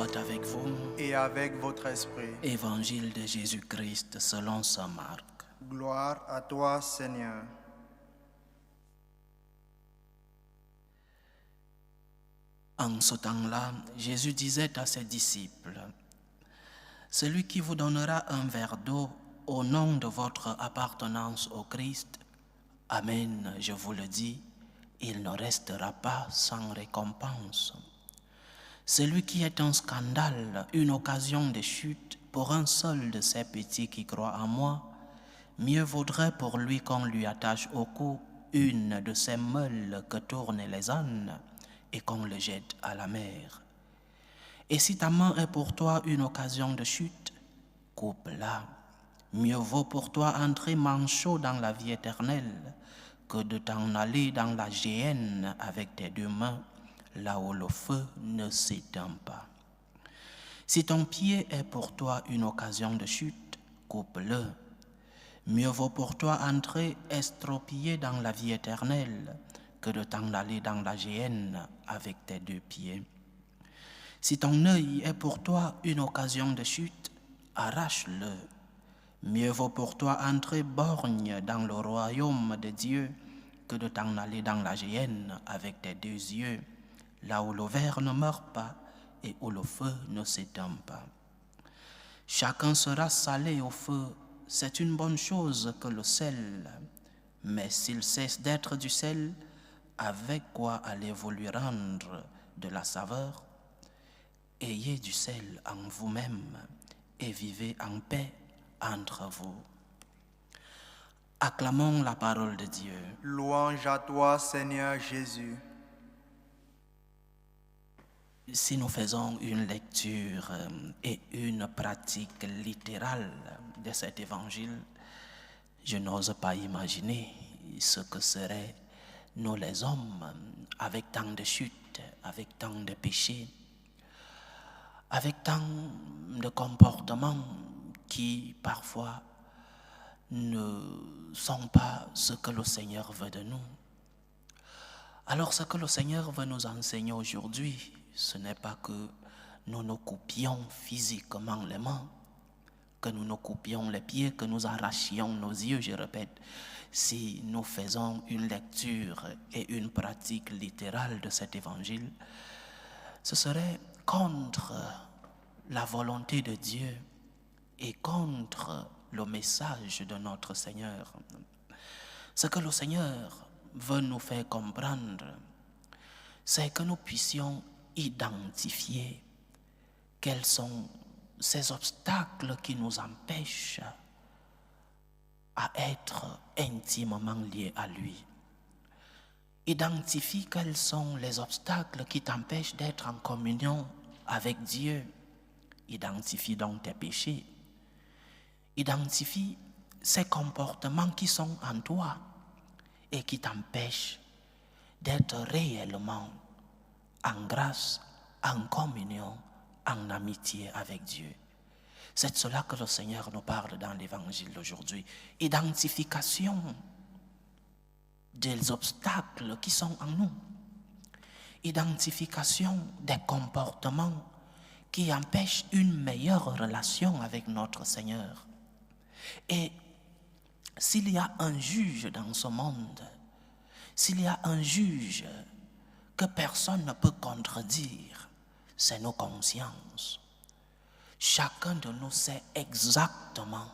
soit avec vous. Et avec votre esprit. Évangile de Jésus-Christ selon saint Marc. Gloire à toi, Seigneur. En ce temps-là, Jésus disait à ses disciples, « Celui qui vous donnera un verre d'eau au nom de votre appartenance au Christ, Amen, je vous le dis, il ne restera pas sans récompense. Celui qui est un scandale, une occasion de chute pour un seul de ces petits qui croient en moi, mieux vaudrait pour lui qu'on lui attache au cou une de ces meules que tournent les ânes et qu'on le jette à la mer. Et si ta main est pour toi une occasion de chute, coupe-la. Mieux vaut pour toi entrer manchot dans la vie éternelle que de t'en aller dans la géhenne avec tes deux mains, là où le feu ne s'éteint pas. Si ton pied est pour toi une occasion de chute, coupe-le. Mieux vaut pour toi entrer estropié dans la vie éternelle que de t'en aller dans la géhenne avec tes deux pieds. Si ton œil est pour toi une occasion de chute, arrache-le. Mieux vaut pour toi entrer borgne dans le royaume de Dieu que de t'en aller dans la géhenne avec tes deux yeux, là où le ver ne meurt pas et où le feu ne s'éteint pas. Chacun sera salé au feu, c'est une bonne chose que le sel, mais s'il cesse d'être du sel, avec quoi allez-vous lui rendre de la saveur? Ayez du sel en vous-même et vivez en paix entre vous. Acclamons la parole de Dieu. Louange à toi, Seigneur Jésus. Si nous faisons une lecture et une pratique littérale de cet évangile, je n'ose pas imaginer ce que seraient nous les hommes avec tant de chutes, avec tant de péchés, avec tant de comportements qui parfois ne sont pas ce que le Seigneur veut de nous. Alors ce que le Seigneur veut nous enseigner aujourd'hui, ce n'est pas que nous nous coupions physiquement les mains, que nous nous coupions les pieds, que nous arrachions nos yeux, je répète. Si nous faisons une lecture et une pratique littérale de cet évangile, ce serait contre la volonté de Dieu et contre le message de notre Seigneur. Ce que le Seigneur veut nous faire comprendre, c'est que nous puissions identifier quels sont ces obstacles qui nous empêchent à être intimement liés à lui. Identifie quels sont les obstacles qui t'empêchent d'être en communion avec Dieu. Identifie donc tes péchés. Identifie ces comportements qui sont en toi et qui t'empêchent d'être réellement en grâce, en communion, en amitié avec Dieu. C'est de cela que le Seigneur nous parle dans l'évangile d'aujourd'hui. Identification des obstacles qui sont en nous. Identification des comportements qui empêchent une meilleure relation avec notre Seigneur. Et s'il y a un juge dans ce monde, s'il y a un juge que personne ne peut contredire, c'est nos consciences. Chacun de nous sait exactement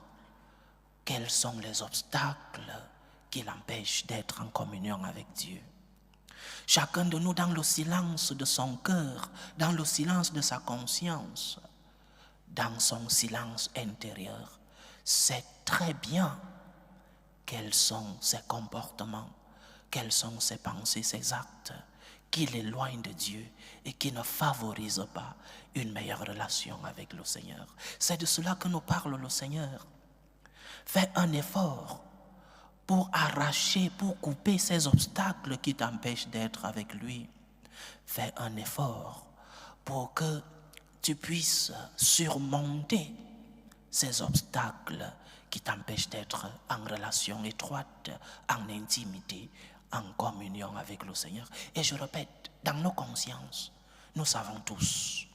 quels sont les obstacles qui l'empêchent d'être en communion avec Dieu. Chacun de nous, dans le silence de son cœur, dans le silence de sa conscience, dans son silence intérieur, sait très bien quels sont ses comportements, quelles sont ses pensées, ses actes qui l'éloignent de Dieu et qui ne favorisent pas une meilleure relation avec le Seigneur. C'est de cela que nous parle le Seigneur. Fais un effort pour arracher, pour couper ces obstacles qui t'empêchent d'être avec lui. Fais un effort pour que tu puisses surmonter ces obstacles qui t'empêchent d'être en relation étroite, en intimité, en communion avec le Seigneur. Et je répète, dans nos consciences, nous savons tous.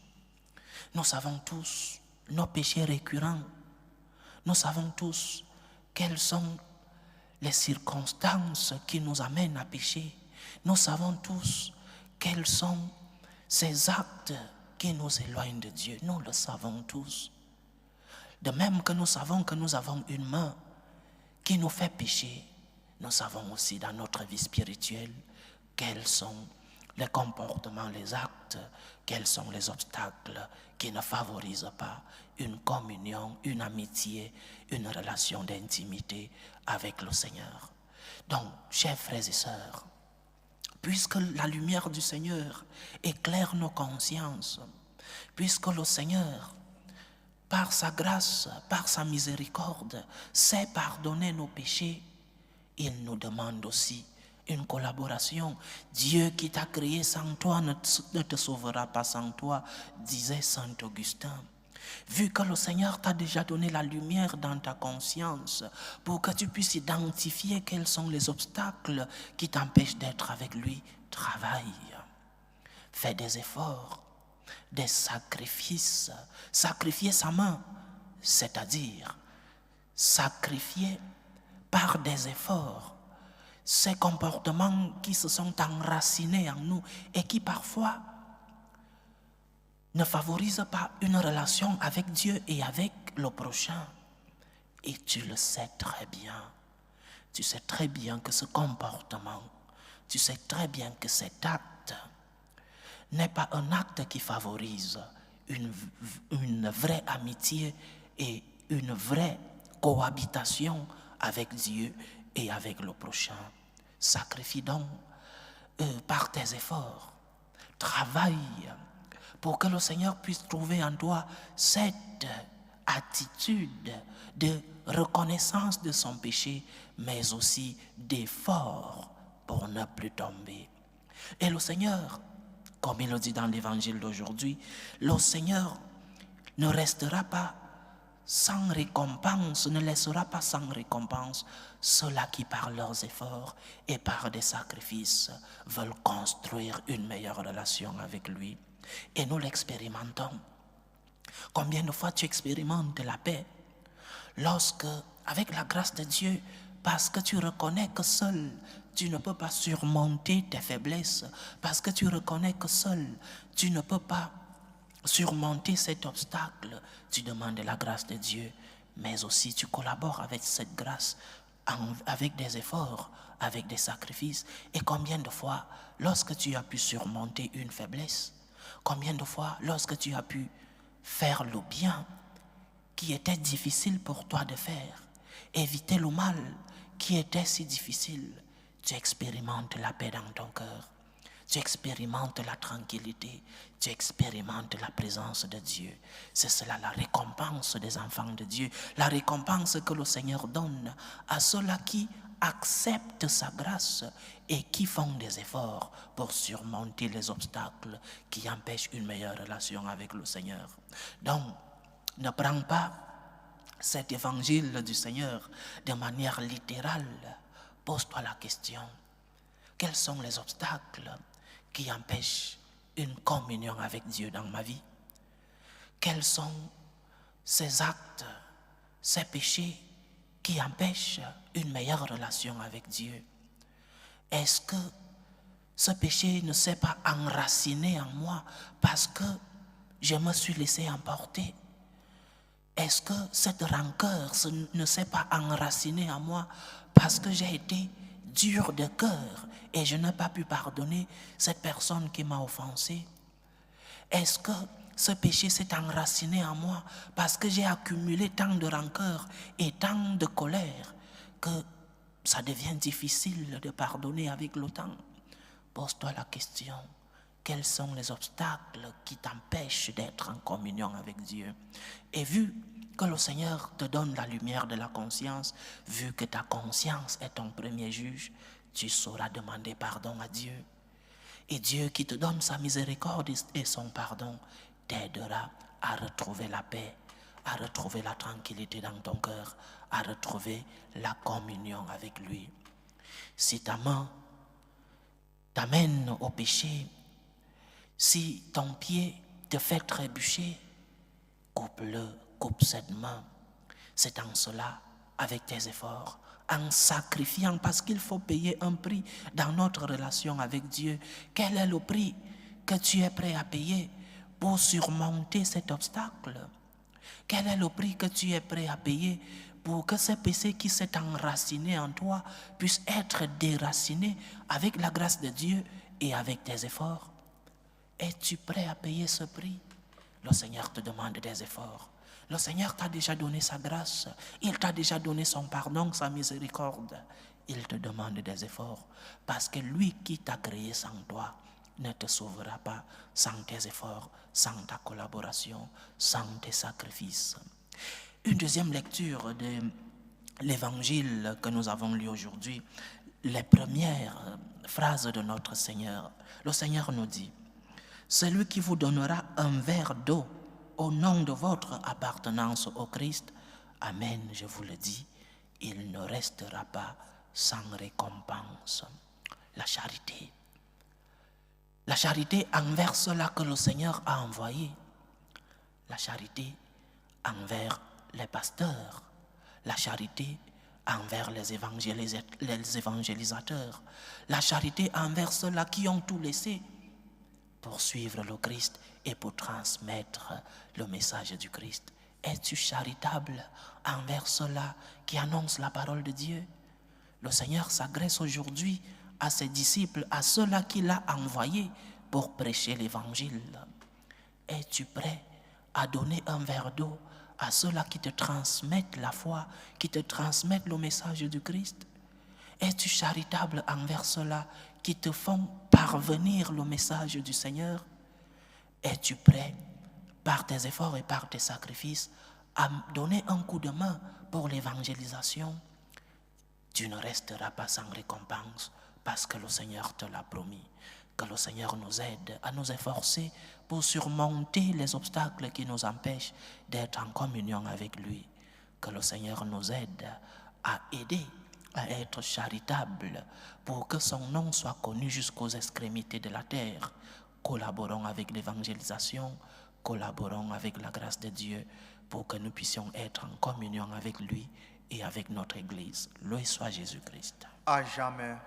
Nous savons tous nos péchés récurrents. Nous savons tous quelles sont les circonstances qui nous amènent à pécher. Nous savons tous quels sont ces actes qui nous éloignent de Dieu. Nous le savons tous. De même que nous savons que nous avons une main qui nous fait pécher, nous savons aussi dans notre vie spirituelle quels sont les comportements, les actes, quels sont les obstacles qui ne favorisent pas une communion, une amitié, une relation d'intimité avec le Seigneur. Donc, chers frères et sœurs, puisque la lumière du Seigneur éclaire nos consciences, puisque le Seigneur, par sa grâce, par sa miséricorde, sait pardonner nos péchés, il nous demande aussi une collaboration. Dieu qui t'a créé sans toi ne te sauvera pas sans toi, disait saint Augustin. Vu que le Seigneur t'a déjà donné la lumière dans ta conscience pour que tu puisses identifier quels sont les obstacles qui t'empêchent d'être avec lui, travaille. Fais des efforts, des sacrifices. Sacrifier sa main, c'est-à-dire sacrifier par des efforts ces comportements qui se sont enracinés en nous et qui parfois ne favorisent pas une relation avec Dieu et avec le prochain. Et tu le sais très bien. Tu sais très bien que ce comportement, tu sais très bien que cet acte n'est pas un acte qui favorise une vraie amitié et une vraie cohabitation avec Dieu et avec le prochain. Sacrifie donc par tes efforts. Travaille pour que le Seigneur puisse trouver en toi cette attitude de reconnaissance de son péché, mais aussi d'effort pour ne plus tomber. Et le Seigneur, comme il le dit dans l'évangile d'aujourd'hui, le Seigneur ne restera pas sans récompense, ne laissera pas sans récompense ceux-là qui par leurs efforts et par des sacrifices veulent construire une meilleure relation avec lui. Et nous l'expérimentons. Combien de fois tu expérimentes la paix lorsque, avec la grâce de Dieu, parce que tu reconnais que seul tu ne peux pas surmonter tes faiblesses, parce que tu reconnais que seul tu ne peux pas surmonter cet obstacle, tu demandes la grâce de Dieu, mais aussi tu collabores avec cette grâce, avec des efforts, avec des sacrifices. Et combien de fois, lorsque tu as pu surmonter une faiblesse, combien de fois, lorsque tu as pu faire le bien qui était difficile pour toi de faire, éviter le mal qui était si difficile, tu expérimentes la paix dans ton cœur. Tu expérimentes la tranquillité, tu expérimentes la présence de Dieu. C'est cela la récompense des enfants de Dieu, la récompense que le Seigneur donne à ceux-là qui acceptent sa grâce et qui font des efforts pour surmonter les obstacles qui empêchent une meilleure relation avec le Seigneur. Donc, ne prends pas cet évangile du Seigneur de manière littérale. Pose-toi la question, quels sont les obstacles qui empêchent une communion avec Dieu dans ma vie? Quels sont ces actes, ces péchés qui empêchent une meilleure relation avec Dieu? Est-ce que ce péché ne s'est pas enraciné en moi parce que je me suis laissé emporter? Est-ce que cette rancœur ne s'est pas enracinée en moi parce que j'ai été dur de cœur et je n'ai pas pu pardonner cette personne qui m'a offensé? Est-ce que ce péché s'est enraciné en moi parce que j'ai accumulé tant de rancœur et tant de colère que ça devient difficile de pardonner avec le temps? Pose-toi la question, quels sont les obstacles qui t'empêchent d'être en communion avec Dieu? Et vu que le Seigneur te donne la lumière de la conscience, vu que ta conscience est ton premier juge, tu sauras demander pardon à Dieu. Et Dieu qui te donne sa miséricorde et son pardon t'aidera à retrouver la paix, à retrouver la tranquillité dans ton cœur, à retrouver la communion avec lui. Si ta main t'amène au péché, si ton pied te fait trébucher, coupe-le, coupe cette main. C'est en cela, avec tes efforts, en sacrifiant, parce qu'il faut payer un prix dans notre relation avec Dieu. Quel est le prix que tu es prêt à payer pour surmonter cet obstacle? Quel est le prix que tu es prêt à payer pour que ce péché qui s'est enraciné en toi puisse être déraciné avec la grâce de Dieu et avec tes efforts? Es-tu prêt à payer ce prix? Le Seigneur te demande des efforts. Le Seigneur t'a déjà donné sa grâce. Il t'a déjà donné son pardon, sa miséricorde. Il te demande des efforts parce que lui qui t'a créé sans toi ne te sauvera pas sans tes efforts, sans ta collaboration, sans tes sacrifices. Une deuxième lecture de l'évangile que nous avons lu aujourd'hui, les premières phrases de notre Seigneur. Le Seigneur nous dit: celui qui vous donnera un verre d'eau au nom de votre appartenance au Christ, amen, je vous le dis, il ne restera pas sans récompense. La charité. La charité envers ceux-là que le Seigneur a envoyés. La charité envers les pasteurs. La charité envers les évangélisateurs. La charité envers ceux-là qui ont tout laissé pour suivre le Christ et pour transmettre le message du Christ. Es-tu charitable envers ceux-là qui annoncent la parole de Dieu? Le Seigneur s'adresse aujourd'hui à ses disciples, à ceux-là qu'il a envoyés pour prêcher l'évangile. Es-tu prêt à donner un verre d'eau à ceux-là qui te transmettent la foi, qui te transmettent le message du Christ? Es-tu charitable envers ceux-là qui te font parvenir le message du Seigneur? Es-tu prêt, par tes efforts et par tes sacrifices, à donner un coup de main pour l'évangélisation? Tu ne resteras pas sans récompense parce que le Seigneur te l'a promis. Que le Seigneur nous aide à nous efforcer pour surmonter les obstacles qui nous empêchent d'être en communion avec lui. Que le Seigneur nous aide à aider, à être charitable pour que son nom soit connu jusqu'aux extrémités de la terre. Collaborons avec l'évangélisation, collaborons avec la grâce de Dieu pour que nous puissions être en communion avec lui et avec notre Église. Loué soit Jésus-Christ. À jamais.